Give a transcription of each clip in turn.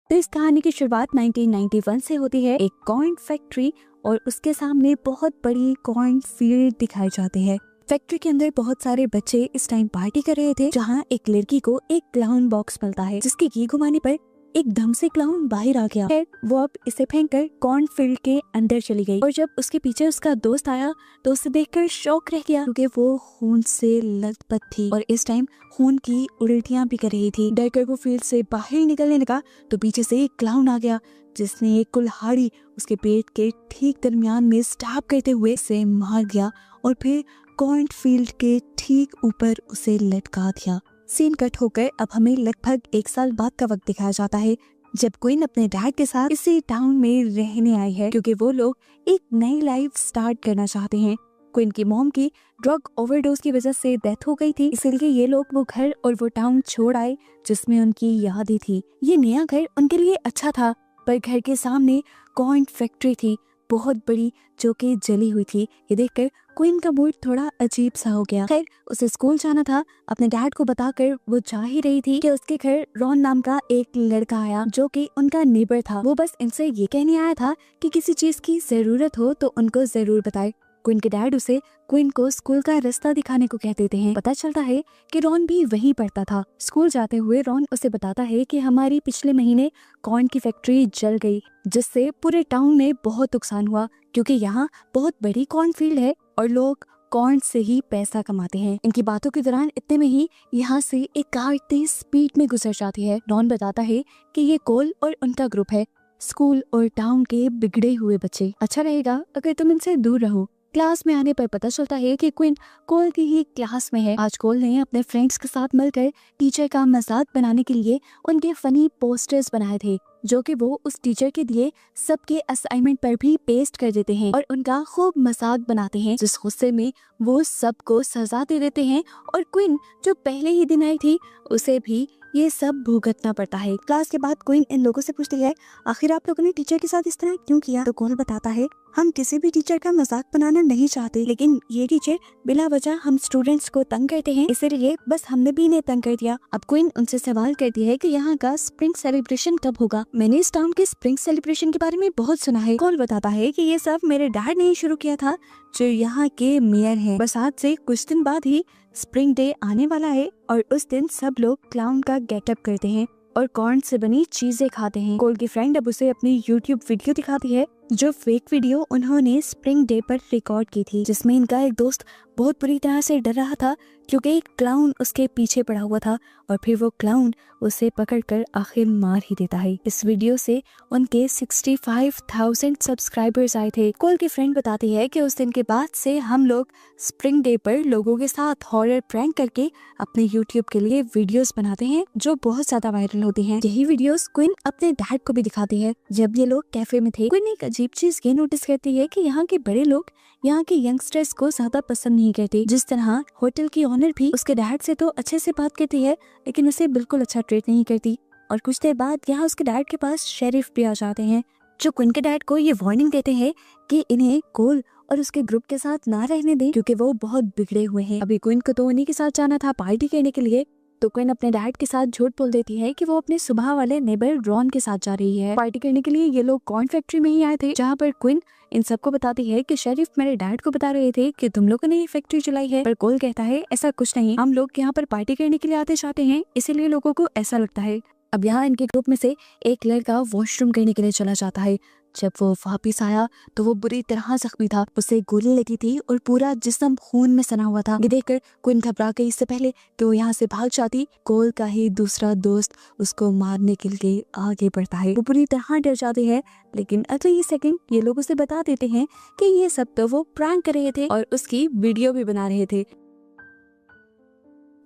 तो इस कहानी की शुरुआत 1991 से होती है। एक कॉर्न फैक्ट्री और उसके सामने बहुत बड़ी कॉर्न फील्ड दिखाई जाती है। फैक्ट्री के अंदर बहुत सारे बच्चे इस टाइम पार्टी कर रहे थे, जहाँ एक लड़की को एक क्लाउन बॉक्स मिलता है, जिसकी की घुमाने पर एकदम से क्लाउन बाहर आ गया है। वो अब इसे फेंककर कॉर्न फील्ड के अंदर चली गई और जब उसके पीछे उसका दोस्त आया तो उसे देखकर शॉक रह गया, क्योंकि वो खून से लथपथ थी और इस टाइम खून की उल्टियां भी कर रही थी। डरकर वो फील्ड से बाहर निकलने लगा तो पीछे से एक क्लाउन आ गया, जिसने एक कुल्हाड़ी उसके पेट के ठीक दरमियान में स्टैब करते हुए उसे मार दिया और फिर कॉर्न फील्ड के ठीक ऊपर उसे लटका दिया। सीन कट होकर अब हमें लगभग 1 साल बाद का वक्त दिखाया जाता है, जब क्वीन अपने डैड के साथ इसी टाउन में रहने आई है, क्योंकि वो लोग एक नई लाइफ स्टार्ट करना चाहते हैं। क्वीन की मॉम की ड्रग ओवरडोज की वजह से डेथ हो गई थी, इसलिए ये लोग वो घर और वो टाउन छोड़ आए जिसमें उनकी यादें थी। ये नया घर उनके लिए अच्छा था, पर घर के सामने कॉर्न फैक्ट्री थी बहुत बड़ी, जो कि जली हुई थी। ये देखकर क्वीन का मूड थोड़ा अजीब सा हो गया। खैर, उसे स्कूल जाना था। अपने डैड को बताकर वो जा ही रही थी कि उसके घर रॉन नाम का एक लड़का आया, जो कि उनका नेबर था। वो बस इनसे ये कहने आया था कि किसी चीज की जरूरत हो तो उनको जरूर बताए। क्वीन के डैड उसे क्वीन को स्कूल का रास्ता दिखाने को कह देते हैं। पता चलता है कि रॉन भी वहीं पढ़ता था। स्कूल जाते हुए रॉन उसे बताता है कि हमारी पिछले महीने कॉर्न की फैक्ट्री जल गई, जिससे पूरे टाउन में बहुत नुकसान हुआ, क्योंकि यहाँ बहुत बड़ी कॉर्न फील्ड है और लोग कॉर्न से ही पैसा कमाते हैं। इनकी बातों के दौरान इतने में ही यहाँ से एक कार तेज स्पीड में गुजर जाती है। रॉन बताता है कि ये कोल और उनका ग्रुप है, स्कूल और टाउन के बिगड़े हुए बच्चे। अच्छा रहेगा अगर तुम इनसे दूर रहो। क्लास में आने पर पता चलता है कि क्वीन कोल की ही क्लास में है। आज कोल ने अपने फ्रेंड्स के साथ मिलकर टीचर का मजाक बनाने के लिए उनके फनी पोस्टर्स बनाए थे, जो कि वो उस टीचर के दिए सबके असाइनमेंट पर भी पेस्ट कर देते हैं और उनका खूब मजाक बनाते हैं, जिस गुस्से में वो सबको सजा दे देते हैं और क्वीन जो पहले ही दिन आई थी उसे भी ये सब भुगतना पड़ता है। क्लास के बाद क्वीन इन लोगों से पूछती है, आखिर आप लोगों ने टीचर के साथ इस तरह क्यों किया? तो कोल बताता है, हम किसी भी टीचर का मजाक बनाना नहीं चाहते, लेकिन ये टीचर बिला वजह हम स्टूडेंट्स को तंग करते हैं, इसलिए बस हमने भी इन्हें तंग कर दिया। अब क्वीन उनसे सवाल करती है कि यहाँ का स्प्रिंग सेलिब्रेशन कब होगा? मैंने इस टाउन के स्प्रिंग सेलिब्रेशन के बारे में बहुत सुना है। कोल बताता है कि ये सब मेरे डैड ने ही शुरू किया था, जो यहाँ के मेयर हैं। बस आज से कुछ दिन बाद ही स्प्रिंग डे आने वाला है और उस दिन सब लोग क्लाउन का गेटअप करते हैं और कॉर्न से बनी चीजें खाते हैं। कोल की फ्रेंड अब उसे अपनी YouTube वीडियो दिखाती है, जो फेक वीडियो उन्होंने स्प्रिंग डे पर रिकॉर्ड की थी, जिसमें इनका एक दोस्त बहुत बुरी तरह से डर रहा था, क्योंकि एक क्लाउन उसके पीछे पड़ा हुआ था और फिर वो क्लाउन उसे पकड़कर आखिर मार ही देता है। इस वीडियो से उनके 65,000 सब्सक्राइबर्स आए थे। कोल की फ्रेंड बताती है कि उस दिन के बाद से हम लोग स्प्रिंग डे पर लोगों के साथ हॉरर प्रैंक करके अपने YouTube के लिए वीडियोस बनाते हैं, जो बहुत ज्यादा वायरल होती हैं। यही वीडियोस क्वीन अपने डैड को भी दिखाती है। जब ये लोग कैफे में थे, क्वीन एक अजीब चीज ये नोटिस करती है कि यहाँ के बड़े लोग यहाँ के यंगस्टर्स को ज्यादा पसंद नहीं करते। जिस तरह होटल की ऑनर भी उसके डैड से तो अच्छे से बात करती है, लेकिन उसे बिल्कुल अच्छा ट्रीट नहीं करती। और कुछ देर बाद यहाँ उसके डैड के पास शेरिफ भी आ जाते हैं, जो क्वीन के डैड को ये वार्निंग देते हैं कि इन्हें कोल और उसके ग्रुप के साथ ना रहने दें, क्योंकि वो बहुत बिगड़े हुए हैं। अभी क्वीन को तो उन्हीं के साथ जाना था पार्टी करने के लिए, तो क्वीन अपने डैड के साथ झूठ बोल देती है कि वो अपने सुबह वाले नेबर रॉन के साथ जा रही है पार्टी करने के लिए। ये लोग कॉर्न फैक्ट्री में ही आए थे, जहाँ पर क्वीन इन सबको बताती है कि शेरिफ मेरे डैड को बता रहे थे कि तुम लोगों ने ये फैक्ट्री चलाई है, पर कोल कहता है ऐसा कुछ नहीं, हम लोग यहाँ पर पार्टी करने के लिए आते जाते हैं, इसीलिए लोगों को ऐसा लगता है। अब यहाँ इनके ग्रुप में से एक लड़का वॉशरूम करने के लिए चला जाता है। जब वो वापिस आया तो वो बुरी तरह जख्मी था, उसे गोली लगी थी और पूरा जिस्म खून में सना हुआ था। ये देखकर क्वीन घबरा गई। इससे पहले कि वो यहाँ से भाग जाती, कोल का ही दूसरा दोस्त उसको मारने के लिए आगे बढ़ता है। वो पूरी तरह डर जाती है, लेकिन अगले ही सेकंड ये लोग उसे बता देते हैं कि ये सब तो वो प्रैंक कर रहे थे और उसकी वीडियो भी बना रहे थे।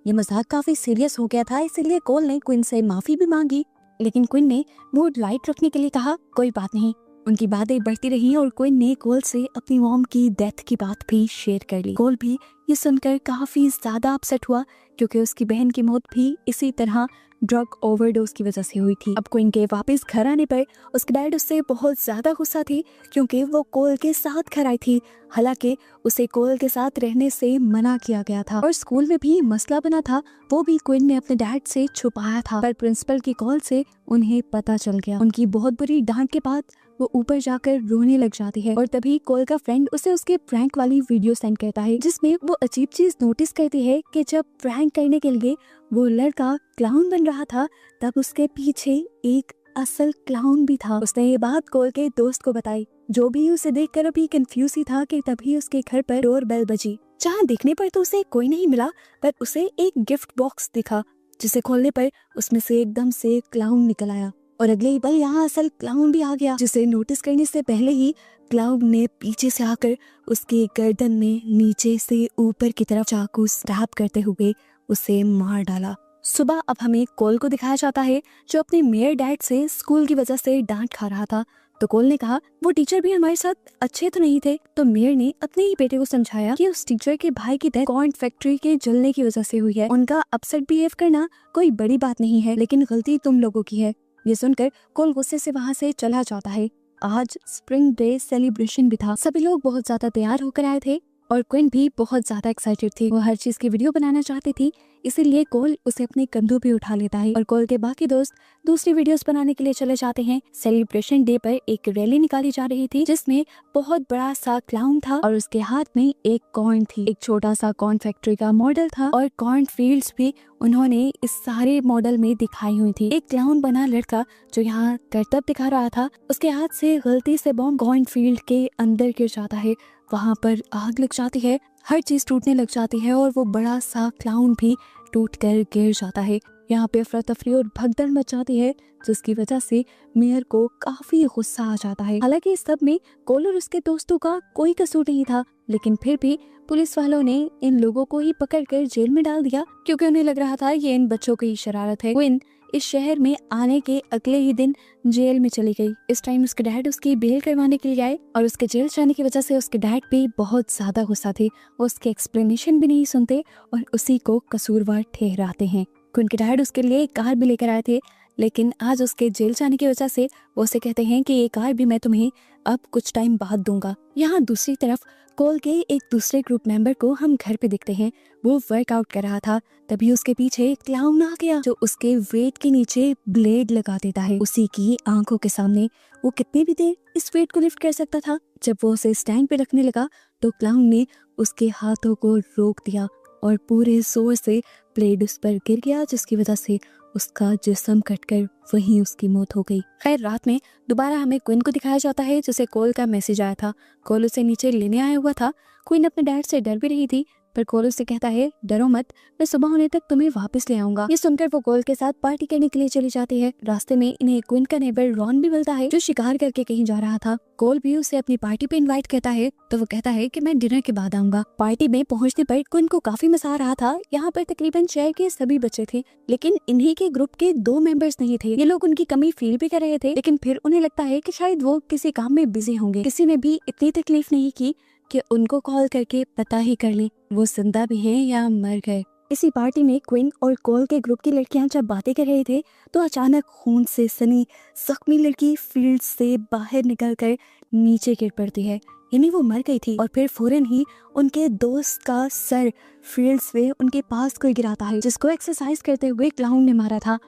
ये मजाक काफी सीरियस हो गया था, इसलिए कोल ने क्वीन से माफी भी मांगी, लेकिन क्वीन ने मूड लाइट रखने के लिए कहा कोई बात नहीं। उनकी बातें बढ़ती रही और क्वीन ने कोल से अपनी मॉम की डेथ की बात भी शेयर कर ली। कोल भी ये सुनकर काफी ज्यादा अपसेट हुआ, क्योंकि उसकी बहन की मौत भी इसी तरह ड्रग ओवरडोज की वजह से हुई थी। अब क्वीन के वापस घर आने पर उसके डैड उससे बहुत ज्यादा गुस्सा थी, क्योंकि वो कोल के साथ घर आई थी। हालांकि उसे कोल के साथ रहने से मना किया गया था और स्कूल में भी मसला बना था, वो भी क्विन ने अपने डैड से छुपाया था। पर प्रिंसिपल की कॉल से उन्हें पता चल गया। उनकी बहुत बुरी डांट के बाद वो ऊपर जाकर रोने लग जाती है और तभी कोल का फ्रेंड उसे उसके प्रैंक वाली वीडियो सेंड करता है, जिसमें वो अजीब चीज नोटिस करती है कि जब प्रैंक करने के लिए वो लड़का क्लाउन बन रहा था तब उसके पीछे एक असल क्लाउन भी था। उसने ये बात कोल के दोस्त को बताई, जो भी उसे देखकर अभी कंफ्यूज ही था कि तभी उसके घर पर डोर बेल बजी। जहाँ देखने पर तो उसे कोई नहीं मिला, पर उसे एक गिफ्ट बॉक्स दिखा, जिसे खोलने पर उसमें से एकदम से क्लाउन निकल आया और अगले ही पल यहाँ असल क्लाउन भी आ गया, जिसे नोटिस करने से पहले ही क्लाउन ने पीछे से आकर उसके गर्दन में नीचे से ऊपर की तरफ चाकू स्टैब करते हुए उसे मार डाला। सुबह अब हमें कोल को दिखाया जाता है, जो अपने मेयर डैड से स्कूल की वजह से डांट खा रहा था। तो कोल ने कहा वो टीचर भी हमारे साथ अच्छे तो नहीं थे। तो मेयर ने अपने ही बेटे को समझाया कि उस टीचर के भाई की डेथ कॉर्न फैक्ट्री के जलने की वजह से हुई है। उनका अपसेट बिहेव करना कोई बड़ी बात नहीं है, लेकिन गलती तुम लोगों की है। ये सुनकर कोल गुस्से से वहाँ से चला जाता है। आज स्प्रिंग डे सेलिब्रेशन भी था। सभी लोग बहुत ज्यादा तैयार होकर आए थे और क्विन भी बहुत ज्यादा एक्साइटेड थी। वो हर चीज की वीडियो बनाना चाहती थी, इसीलिए कोल उसे अपने कंधों पे उठा लेता है और कोल के बाकी दोस्त दूसरी वीडियोस बनाने के लिए चले जाते हैं। सेलिब्रेशन डे पर एक रैली निकाली जा रही थी, जिसमें बहुत बड़ा सा क्लाउन था और उसके हाथ में एक कॉर्न थी। एक छोटा सा कॉर्न फैक्ट्री का मॉडल था और कॉर्न फील्ड्स भी उन्होंने इस सारे मॉडल में दिखाई हुई थी। एक क्लाउन बना लड़का जो यहाँ करतब दिखा रहा था, उसके हाथ से गलती से बॉम्ब कॉर्न फील्ड के अंदर गिर जाता है। वहाँ पर आग लग जाती है, हर चीज टूटने लग जाती है और वो बड़ा सा क्लाउन भी टूट कर गिर जाता है। यहाँ पे अफरा तफरी और भगदड़ मच जाती है, जिसकी वजह से मेयर को काफी गुस्सा आ जाता है। हालांकि इस सब में कोल और उसके दोस्तों का कोई कसूर नहीं था, लेकिन फिर भी पुलिस वालों ने इन लोगों को ही पकड़कर जेल में डाल दिया, क्योंकि उन्हें लग रहा था ये इन बच्चों की शरारत है। क्विन इस शहर में आने के अगले ही दिन जेल में चली गई। इस टाइम उसके डैड उसकी बेल करवाने के लिए आए और उसके जेल जाने की वजह से उसके डैड भी बहुत ज्यादा गुस्सा थे। वो उसके एक्सप्लेनेशन भी नहीं सुनते और उसी को कसूरवार ठहराते हैं। उनके डैड उसके लिए एक कार भी लेकर आए थे, लेकिन आज उसके जेल जाने की वजह से वो उसे कहते हैं कि ये कार भी मैं तुम्हें अब कुछ टाइम बाद दूंगा। यहाँ दूसरी तरफ कोल के एक दूसरे ग्रुप मेंबर को हम घर पे देखते हैं। वो वर्कआउट कर रहा था, तभी उसके पीछे एक क्लाउन आ गया जो उसके वेट के नीचे ब्लेड लगा देता है। उसी की आंखों के सामने वो कितनी भी देर इस वेट को लिफ्ट कर सकता था। जब वो उसे स्टैंड पे रखने लगा तो क्लाउन ने उसके हाथों को रोक दिया और पूरे जोर से ब्लेड उस पर गिर गया, जिसकी वजह से उसका जिस्म कटकर वहीं उसकी मौत हो गई। खैर रात में दोबारा हमें क्विन को दिखाया जाता है, जिसे कोल का मैसेज आया था। कोल उसे नीचे लेने आया हुआ था। क्विन अपने डैड से डर भी रही थी, पर कोल उसे कहता है डरो मत, मैं सुबह होने तक तुम्हें वापस ले आऊंगा। ये सुनकर वो कोल के साथ पार्टी करने के लिए चली जाती है। रास्ते में इन्हें क्विन का नेबर रॉन भी मिलता है, जो शिकार करके कहीं जा रहा था। कोल भी उसे अपनी पार्टी पे इनवाइट करता है, तो वो कहता है कि मैं डिनर के बाद आऊंगा। पार्टी में पहुंचने पर क्विन को काफी मजा आ रहा था। यहाँ पर तकरीबन शहर के सभी बच्चे थे, लेकिन इन्हीं के ग्रुप के 2 मेंबर्स नहीं थे। ये लोग उनकी कमी फील भी कर रहे थे, लेकिन फिर उन्हें लगता है कि शायद वो किसी काम में बिजी होंगे। किसी ने भी इतनी तकलीफ नहीं की कि उनको कॉल करके पता ही कर ले वो जिंदा भी हैं या मर गए। इसी पार्टी में क्विन और कोल के ग्रुप की लड़कियां जब बातें कर रहे थे तो अचानक खून से सनी जख्मी लड़की फील्ड से बाहर निकलकर नीचे गिर पड़ती है, यानी वो मर गई थी। और फिर फौरन ही उनके दोस्त का सर फील्ड से उनके पास कोई गिराता है, जिसको एक्सरसाइज करते हुए क्लाउन ने मारा था।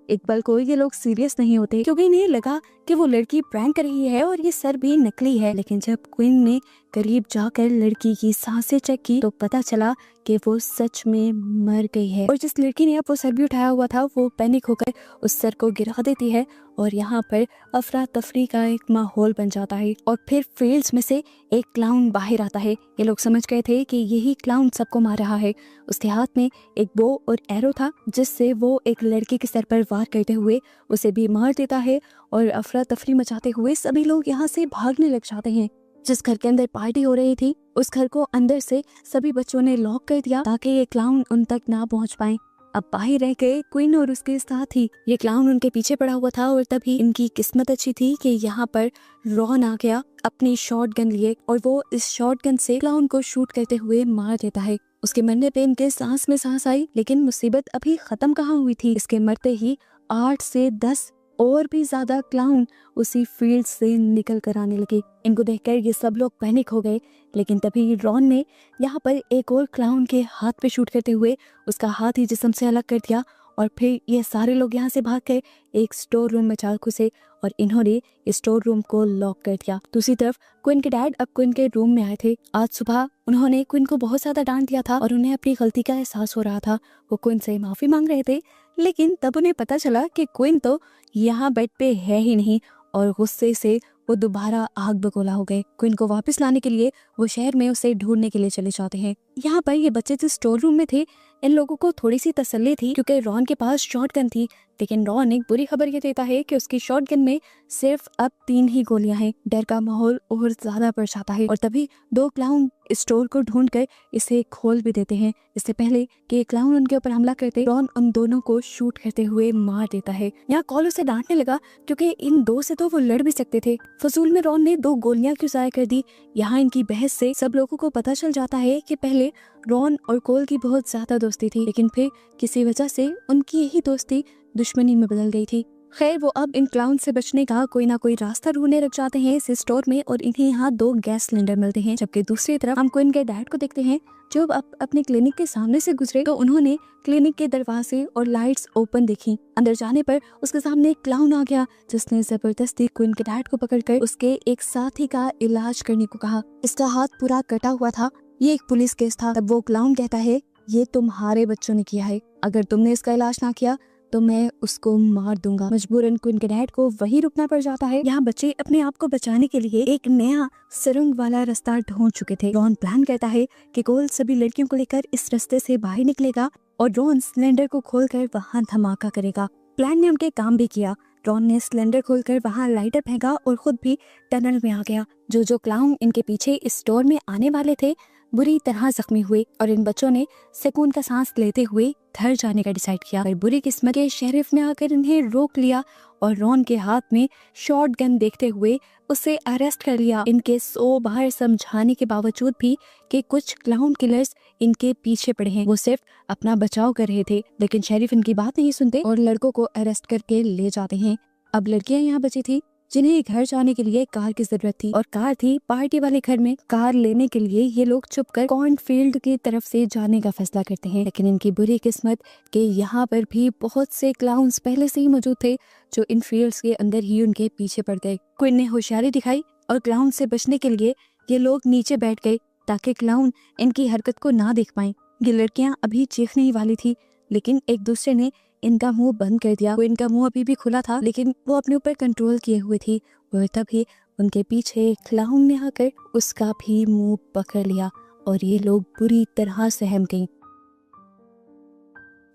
एक पल को ये लोग सीरियस नहीं होते, क्योंकि इन्हें लगा कि वो लड़की प्रैंक कर रही है और ये सर भी नकली है। लेकिन जब क्विन ने करीब जाकर लड़की की सांसें चेक की तो पता चला कि वो सच में मर गई है। और जिस लड़की ने अब वो सर भी उठाया हुआ था वो पैनिक होकर उस सर को गिरा देती है और यहाँ पर अफरा तफरी का एक माहौल बन जाता है। और फिर फील्ड्स में से एक क्लाउन बाहर आता है। ये लोग समझ गए थे कि यही क्लाउन सबको मार रहा है। उसके हाथ में एक बो और एरो था, जिससे वो एक लड़की के सर पर वार करते हुए उसे भी मार देता है और अफरा तफरी मचाते हुए सभी लोग यहाँ से भागने लग जाते हैं। जिस घर के अंदर पार्टी हो रही थी उस घर को अंदर से सभी बच्चों ने लॉक कर दिया ताकि ये क्लाउन उन तक ना पहुंच पाए। अब बाहर रह गए क्वीन और उसके साथ ही ये क्लाउन उनके पीछे पड़ा हुआ था और तभी इनकी किस्मत अच्छी थी कि यहाँ पर रॉन आ गया अपनी शॉर्ट गन लिए और वो इस शॉर्ट गन से क्लाउन को शूट करते हुए मार देता है। उसके मरने पे इनके सांस में सांस आई, लेकिन मुसीबत अभी खत्म कहाँ हुई थी। इसके मरते ही 8 से 10 और भी ज्यादा क्लाउन उसी फील्ड से निकल कर आने लगे। इनको देखकर ये सब लोग पैनिक हो गए, लेकिन तभी रॉन ने यहाँ पर एक और क्लाउन के हाथ पे शूट करते हुए उसका हाथ ही जिस्म से अलग कर दिया और फिर ये सारे लोग यहाँ से भाग कर एक स्टोर रूम में जा घुसे और इन्होंने इस स्टोर रूम को लॉक कर दिया। दूसरी तरफ क्विन के डैड अब क्विन के रूम में आए थे। आज सुबह उन्होंने क्विन को बहुत ज्यादा डांट दिया था और उन्हें अपनी गलती का एहसास हो रहा था। वो क्विन से माफी मांग रहे थे, लेकिन तब उन्हें पता चला कि क्विन तो यहाँ बेड पे है ही नहीं और गुस्से से वो दोबारा आग बगोला हो गए। क्विन को वापस लाने के लिए वो शहर में उसे ढूंढने के लिए चले जाते हैं। यहाँ पर ये बच्चे जिस स्टोर रूम में थे, इन लोगों को थोड़ी सी तसल्ली थी क्योंकि रॉन के पास शॉटगन थी, लेकिन रॉन एक बुरी खबर ये देता है कि उसकी शॉटगन में सिर्फ अब 3 ही गोलियां हैं। डर का माहौल और ज्यादा बढ़ जाता है और तभी 2 क्लाउन स्टोर को ढूंढकर इसे खोल भी देते हैं। इससे पहले कि क्लाउन उनके ऊपर हमला करते, रॉन उन दोनों को शूट करते हुए मार देता है। यहाँ कॉल उसे डांटने लगा क्योंकि इन 2 से तो वो लड़ भी सकते थे। फजूल में रॉन ने 2 गोलियां क्यों जाया कर दी। यहाँ इनकी बहस से सब लोगों को पता चल जाता है कि पहले रॉन और कोल की बहुत ज्यादा दोस्ती थी, लेकिन फिर किसी वजह से उनकी यही दोस्ती दुश्मनी में बदल गई थी। खैर वो अब इन क्लाउन से बचने का कोई ना कोई रास्ता ढूंढने लग जाते हैं इस स्टोर में और इन्हें यहाँ 2 गैस सिलेंडर मिलते हैं। जबकि दूसरी तरफ हम क्विन के डैड को देखते हैं जो अब अपने क्लिनिक के सामने से गुजरे तो उन्होंने क्लिनिक के दरवाजे और लाइट्स ओपन देखी। अंदर जाने पर उसके सामने एक क्लाउन आ गया जिसने जबरदस्ती क्विन के डैड को पकड़कर उसके एक साथी का इलाज करने को कहा। इसका हाथ पूरा कटा हुआ था। ये एक पुलिस केस था। तब वो क्लाउन कहता है, ये तुम्हारे बच्चों ने किया है, अगर तुमने इसका इलाज ना किया तो मैं उसको मार दूंगा। मजबूरन क्विन के डैड को वही रुकना पड़ जाता है। यहाँ बच्चे अपने आप को बचाने के लिए एक नया सुरंग वाला रास्ता ढूंढ चुके थे। रॉन प्लान करता है कि कोल सभी लड़कियों को लेकर इस रास्ते से बाहर निकलेगा और रॉन सिलेंडर को खोलकर वहाँ धमाका करेगा। प्लान ने उनके काम भी किया। रॉन ने सिलेंडर खोलकर वहाँ लाइटर फेंका और खुद भी टनल में आ गया। जो क्लाउन इनके पीछे इस स्टोर में आने वाले थे बुरी तरह जख्मी हुए और इन बच्चों ने सुकून का सांस लेते हुए घर जाने का डिसाइड किया। पर बुरी किस्मत के शेरिफ ने आकर इन्हें रोक लिया और रॉन के हाथ में शॉटगन देखते हुए उसे अरेस्ट कर लिया। इनके 100 बार समझाने के बावजूद भी कि कुछ क्लाउन किलर्स इनके पीछे पड़े हैं, वो सिर्फ अपना बचाव कर रहे थे, लेकिन शेरिफ इनकी बात नहीं सुनते और लड़कों को अरेस्ट करके ले जाते हैं। अब लड़कियां यहाँ बची थी जिन्हें घर जाने के लिए कार की जरूरत थी और कार थी पार्टी वाले घर में। कार लेने के लिए ये लोग छुपकर कॉर्नफील्ड की तरफ से जाने का फैसला करते हैं, लेकिन इनकी बुरी किस्मत कि यहाँ पर भी बहुत से क्लाउन्स पहले से ही मौजूद थे जो इन फील्ड्स के अंदर ही उनके पीछे पड़ गए। क्विन ने होशियारी दिखाई और क्लाउन से बचने के लिए ये लोग नीचे बैठ गए ताकि क्लाउन इनकी हरकत को ना देख पाए। ये लड़कियां अभी चीखने ही वाली थी, लेकिन एक दूसरे ने इनका मुंह बंद कर दिया। वो इनका मुंह अभी भी खुला था, लेकिन वो अपने ऊपर कंट्रोल किए हुए थी और तभी उनके पीछे क्लाउन ने आकर उसका भी मुंह पकड़ लिया और ये लोग बुरी तरह सहम गईं।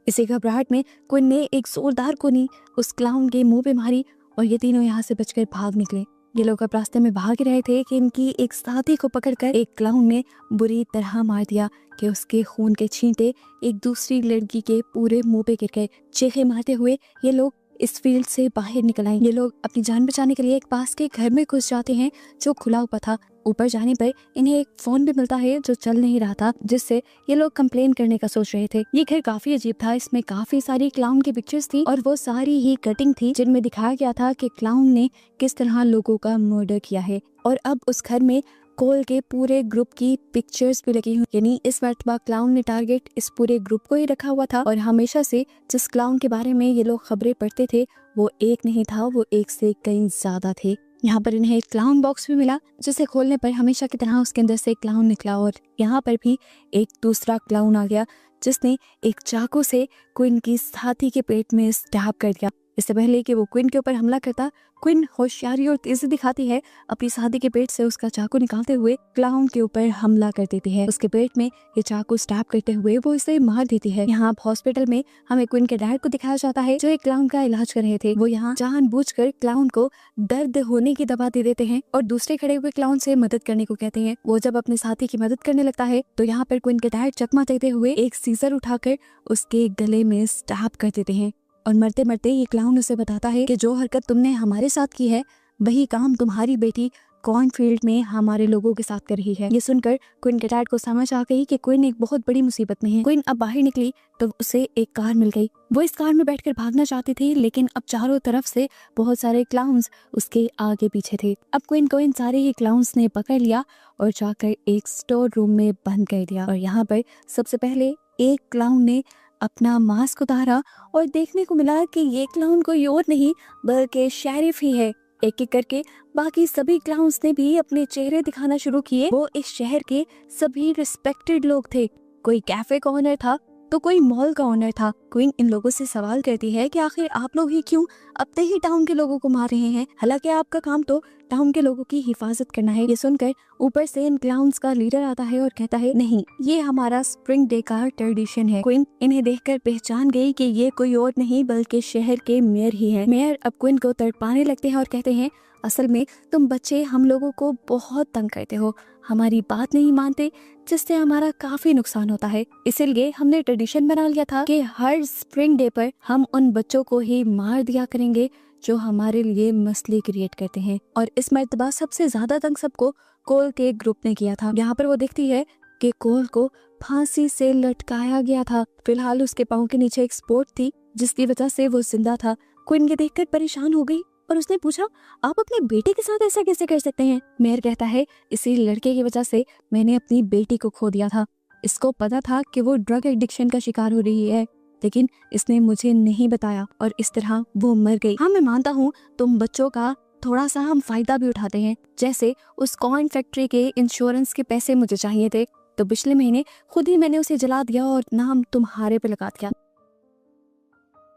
इसी घबराहट में क्विन ने एक जोरदार गोली उस क्लाउन के मुंह पे मारी और ये तीनों यहाँ से बचकर भाग निकले। ये लोग अब रास्ते में भाग रहे थे कि इनकी एक साथी को पकड़कर एक क्लाउन ने बुरी तरह मार दिया कि उसके खून के छींटे एक दूसरी लड़की के पूरे मुंह पे गिर गए। चीखे मारते हुए ये लोग इस फील्ड से बाहर निकल आए। ये लोग अपनी जान बचाने के लिए एक पास के घर में घुस जाते हैं जो खुला हुआ था। ऊपर जाने पर इन्हें एक फोन भी मिलता है जो चल नहीं रहा था, जिससे ये लोग कंप्लेन करने का सोच रहे थे। ये घर काफी अजीब था। इसमें काफी सारी क्लाउन की पिक्चर्स थी और वो सारी ही कटिंग थी जिनमें दिखाया गया था कि क्लाउन ने किस तरह लोगों का मर्डर किया है। और अब उस घर में कोल के पूरे ग्रुप की पिक्चर्स भी लगी हुई, यानी इस मर्तबा क्लाउन ने टारगेट इस पूरे ग्रुप को ही रखा हुआ था। और हमेशा से जिस क्लाउन के बारे में ये लोग खबरें पढ़ते थे वो एक नहीं था, वो एक से कई ज्यादा थे। यहाँ पर इन्हें एक क्लाउन बॉक्स भी मिला जिसे खोलने पर हमेशा की तरह उसके अंदर से क्लाउन निकला और यहाँ पर भी एक दूसरा क्लाउन आ गया जिसने एक चाकू से क्विन की साथी के पेट में स्टैब कर दिया। इससे पहले कि वो क्विन के ऊपर हमला करता, क्विन होशियारी और तेजी दिखाती है, अपनी साथी के पेट से उसका चाकू निकालते हुए क्लाउन के ऊपर हमला कर देती है। उसके पेट में ये चाकू स्टैब करते हुए वो इसे मार देती है। यहाँ हॉस्पिटल में हमें क्विन के डैड को दिखाया जाता है जो एक क्लाउन का इलाज कर रहे थे। वो यहाँ जानबूझकर क्लाउन को दर्द होने की दवा दे देते हैं और दूसरे खड़े हुए क्लाउन से मदद करने को कहते हैं। वो जब अपने साथी की मदद करने लगता है तो यहाँ पर क्विन के डैड चकमा देते हुए एक सीजर उठाकर उसके गले में स्टैब कर देते हैं और मरते मरते ये क्लाउन उसे बताता है कि जो हरकत तुमने हमारे साथ की है वही काम तुम्हारी बेटी कॉर्न फील्ड में हमारे लोगों के साथ कर रही है। ये सुनकर क्वीन के डैड को समझ आ गई कि क्वीन एक बहुत बड़ी मुसीबत में है। क्वीन अब बाहर निकली तो उसे एक कार मिल गई। वो इस कार में बैठकर भागना चाहती थी, लेकिन अब चारों तरफ से बहुत सारे क्लाउन्स उसके आगे पीछे थे। अब क्वीन को इन सारे ही क्लाउन्स ने पकड़ लिया और जाकर एक स्टोर रूम में बंद कर दिया। और यहाँ पर सबसे पहले एक क्लाउन ने अपना मास्क उतारा और देखने को मिला कि ये क्लाउन कोई और नहीं बल्कि शेरिफ ही है। एक एक करके बाकी सभी क्लाउन्स ने भी अपने चेहरे दिखाना शुरू किए। वो इस शहर के सभी रिस्पेक्टेड लोग थे। कोई कैफे का ओनर था तो कोई मॉल का ओनर था। क्वीन इन लोगों से सवाल करती है कि आखिर आप लोग ही क्यों अपने ही टाउन के लोगों को मार रहे हैं, हालांकि आपका काम तो टाउन के लोगों की हिफाजत करना है। ये सुनकर ऊपर से इन क्लाउन्स का लीडर आता है और कहता है, नहीं, ये हमारा स्प्रिंग डे का ट्रेडिशन है। क्वीन इन्हें देखकर पहचान गई कि ये कोई और नहीं बल्कि शहर के मेयर ही है। मेयर अब क्वीन को तड़पाने लगते हैं और कहते हैं, असल में तुम बच्चे हम लोगों को बहुत तंग करते हो, हमारी बात नहीं मानते, जिससे हमारा काफी नुकसान होता है। इसीलिए हमने ट्रेडिशन बना लिया था कि हर स्प्रिंग डे पर हम उन बच्चों को ही मार दिया करेंगे जो हमारे लिए मसले क्रिएट करते हैं। और इस मर्तबा सबसे ज्यादा तंग सबको कोल के ग्रुप ने किया था। यहाँ पर वो देखती है कि कोल को फांसी से लटकाया गया था। फिलहाल उसके पाँव के नीचे एक स्पोर्ट थी जिसकी वजह से वो जिंदा था। क्वीन ये देखकर परेशान हो गई और उसने पूछा, आप अपने बेटे के साथ ऐसा कैसे कर सकते हैं? मेयर कहता है, इसी लड़के की वजह से मैंने अपनी बेटी को खो दिया था। इसको पता था कि वो ड्रग एडिक्शन का शिकार हो रही है, लेकिन इसने मुझे नहीं बताया और इस तरह वो मर गई। हाँ, मैं मानता हूँ तुम बच्चों का थोड़ा सा हम फायदा भी उठाते हैं, जैसे उस कॉर्न फैक्ट्री के इंश्योरेंस के पैसे मुझे चाहिए थे तो पिछले महीने खुद ही मैंने उसे जला दिया और नाम तुम्हारे पे लगा दिया।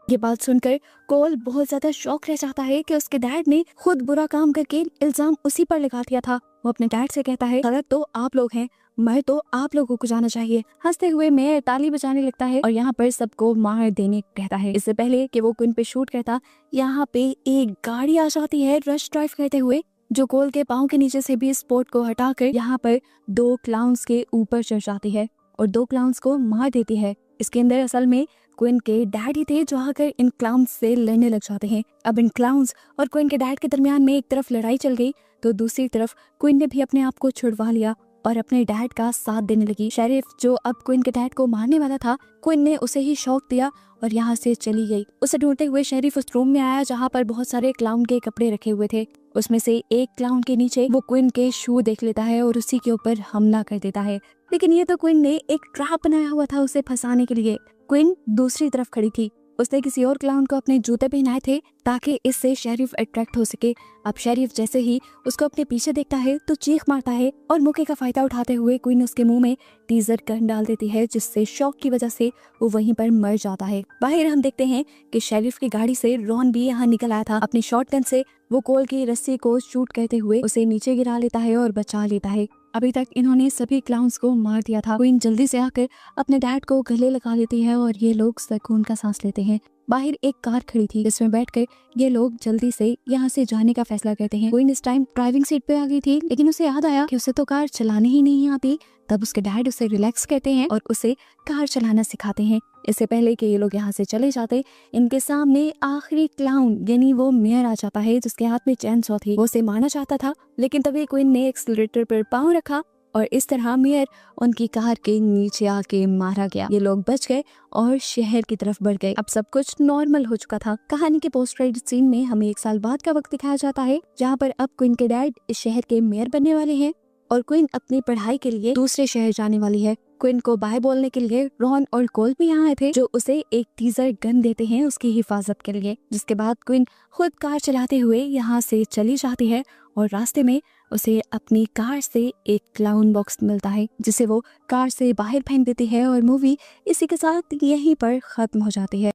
ये बात सुनकर कोल बहुत ज्यादा शॉक रह जाता है कि उसके डैड ने खुद बुरा काम करके इल्जाम उसी पर लगा दिया था। वो अपने डैड से कहता है, गलत तो आप लोग हैं, मर तो आप लोगों को जाना चाहिए। हंसते हुए मेयर ताली बजाने लगता है और यहाँ पर सबको मार देने कहता है। इससे पहले कि वो क्वीन पे शूट करता, यहाँ पे एक गाड़ी आ जाती है रश ड्राइव करते हुए, जो कोल के पाँव के नीचे से भी स्पोर्ट को हटाकर यहाँ पर 2 क्लाउन्स के ऊपर चढ़ जाती है और 2 क्लाउन्स को मार देती है। इसके अंदर असल में क्वीन के डैड ही थे जो आकर इन क्लाउन्स से लड़ने लग जाते हैं। अब इन क्लाउन्स और क्वीन के डैड के दरमियान में एक तरफ लड़ाई चल गई तो दूसरी तरफ क्वीन ने भी अपने आप को छुड़वा लिया और अपने डैड का साथ देने लगी। शेरिफ जो अब क्वीन के डैड को मारने वाला था, क्वीन ने उसे ही शौक दिया और यहाँ से चली गई। उसे ढूंढते हुए शेरिफ उस रूम में आया जहाँ पर बहुत सारे क्लाउन के कपड़े रखे हुए थे। उसमें से एक क्लाउन के नीचे वो क्वीन के शू देख लेता है और उसी के ऊपर हमला कर देता है, लेकिन ये तो क्वीन ने एक ट्रैप बनाया हुआ था उसे फंसाने के लिए। क्वीन दूसरी तरफ खड़ी थी, उसने किसी और क्लाउन को अपने जूते पहनाए थे ताकि इससे शेरिफ अट्रैक्ट हो सके। अब शेरिफ जैसे ही उसको अपने पीछे देखता है तो चीख मारता है और मौके का फायदा उठाते हुए क्वीन उसके मुंह में टीजर गन डाल देती है, जिससे शॉक की वजह से वो वहीं पर मर जाता है। बाहर हम देखते हैं कि शेरिफ की गाड़ी से रॉन भी यहाँ निकल आया था। अपनी शॉटगन से वो कोल की रस्सी को शूट करते हुए उसे नीचे गिरा लेता है और बचा लेता है। अभी तक इन्होंने सभी क्लाउन्स को मार दिया था। क्वीन जल्दी से आकर अपने डैड को गले लगा लेती है और ये लोग सुकून का सांस लेते हैं। बाहर एक कार खड़ी थी जिसमें बैठकर ये लोग जल्दी से यहाँ से जाने का फैसला करते हैं। क्वीन इस टाइम ड्राइविंग सीट पे आ गई थी, लेकिन उसे याद आया कि उसे तो कार चलानी ही नहीं आती। तब उसके डैड उसे रिलैक्स कहते हैं और उसे कार चलाना सिखाते हैं। इससे पहले कि ये लोग यहाँ से चले जाते, इनके सामने आखिरी क्लाउन यानी वो मेयर आ जाता है जिसके हाथ में चैन सॉ थी। वो उसे मारना चाहता था, लेकिन तभी क्वीन ने एक्सीलरेटर पर पाँव रखा और इस तरह मेयर उनकी कार के नीचे आके मारा गया। ये लोग बच गए और शहर की तरफ बढ़ गए। अब सब कुछ नॉर्मल हो चुका था। कहानी के पोस्ट क्रेडिट सीन में हमें 1 साल बाद का वक्त दिखाया जाता है, जहाँ पर अब क्वीन के डैड इस शहर के मेयर बनने वाले हैं और क्वीन अपनी पढ़ाई के लिए दूसरे शहर जाने वाली है। क्वीन को बाय बोलने के लिए रॉन और कोल भी यहाँ आए थे, जो उसे एक टीजर गन देते हैं उसकी हिफाजत के लिए। जिसके बाद क्वीन खुद कार चलाते हुए यहाँ से चली जाती है और रास्ते में उसे अपनी कार से एक क्लाउन बॉक्स मिलता है, जिसे वो कार से बाहर फेंक देती है और मूवी इसी के साथ यहीं पर खत्म हो जाती है।